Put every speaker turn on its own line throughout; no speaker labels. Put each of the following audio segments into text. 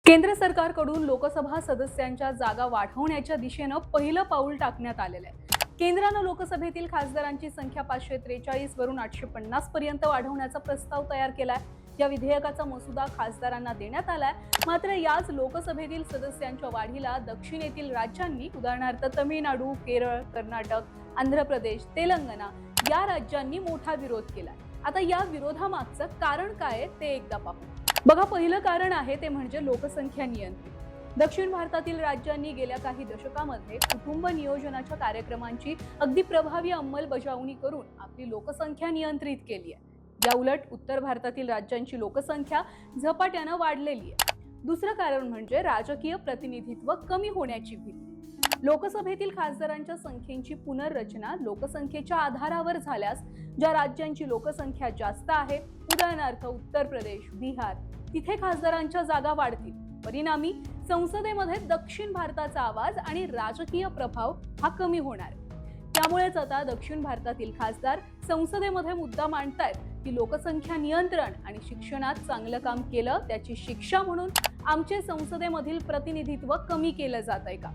केंद्र सरकारकडून लोकसभा सदस्यांच्या जागा वाढवण्याच्या दिशेनं पहिलं पाऊल टाकण्यात आलेलं आहे। केंद्रानं लोकसभेतील खासदारांची संख्या 543 वरून 850 पर्यंत वाढवण्याचा प्रस्ताव तयार केलाय। या विधेयकाचा मसुदा खासदारांना देण्यात आलाय। मात्र याच लोकसभेतील सदस्यांच्या वाढीला दक्षिणेतील राज्यांनी, उदाहरणार्थ तमिळनाडू, केरळ, कर्नाटक, आंध्र प्रदेश, तेलंगणा या राज्यांनी मोठा विरोध केलाय। आता या विरोधामागचं कारण काय आहे ते एकदा पाहू। बघा, पहिलं कारण आहे ते म्हणजे लोकसंख्या नियंत्रण। दक्षिण भारतातील राज्यांनी गेल्या काही दशकांमध्ये कुटुंब नियोजनाच्या कार्यक्रमांची अगदी प्रभावी अंमलबजावणी करून आपली लोकसंख्या नियंत्रित केली आहे। या उलट उत्तर भारतातील राज्यांची लोकसंख्या झपाट्यानं वाढलेली आहे। दुसरं कारण म्हणजे राजकीय प्रतिनिधित्व कमी होण्याची भीती। लोकसभेतील खासदारांच्या संख्येची पुनर्रचना लोकसंख्येच्या आधारावर झाल्यास ज्या राज्यांची लोकसंख्या जास्त आहे, उदाहरणार्थ उत्तर प्रदेश, बिहार, तिथे खासदारांच्या जागा वाढतील। परिणामी संसदेमध्ये दक्षिण भारताचा आवाज आणि राजकीय प्रभाव हा कमी होणार आहे। त्यामुळेच आता दक्षिण भारतातील खासदार संसदेमध्ये मुद्दा मांडतायत की लोकसंख्या नियंत्रण आणि शिक्षणात चांगलं काम केलं त्याची शिक्षा म्हणून आमचे संसदेमधील प्रतिनिधित्व कमी केलं जात आहे का।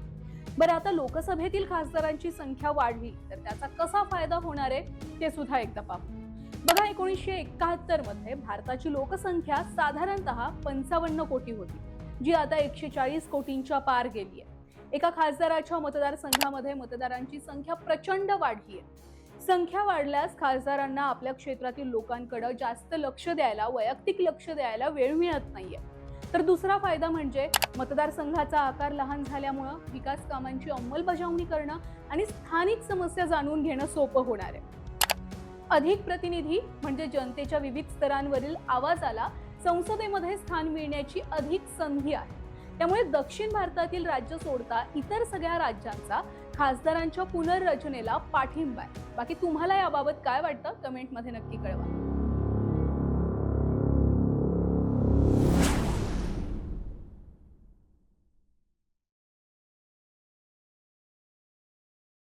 बरं, आता लोकसभेतील खासदारांची संख्या वाढली तर त्याचा कसा फायदा होणार आहे ते सुद्धा एकदा पाहू। बघा, 1971 मध्ये भारताची लोकसंख्या साधारणतः 55 कोटी होती, जी आता 140 कोटींच्या पार गेली आहे। एका खासदाराच्या मतदारसंघामध्ये मतदारांची संख्या प्रचंड वाढली आहे। संख्या वाढल्यास खासदारांना आपल्या क्षेत्रातील लोकांकडे जास्त लक्ष द्यायला, वैयक्तिक लक्ष द्यायला वेळ मिळत नाहीये। तर दुसरा फायदा म्हणजे मतदारसंघाचा आकार लहान झाल्यामुळे विकास कामांची अंमलबजावणी करणं आणि स्थानिक समस्या जाणून घेणं सोपं होणार आहे। अधिक प्रतिनिधी म्हणजे जनतेच्या विविध स्तरांवरील आवाजाला संसदेमध्ये स्थान मिळण्याची अधिक संधी आहे। त्यामुळे दक्षिण भारतातील राज्य सोडता इतर सगळ्या राज्यांचा खासदारांच्या पुनर्रचनेला पाठिंबा आहे। बाकी तुम्हाला याबाबत काय वाटतं कमेंटमध्ये नक्की कळवा।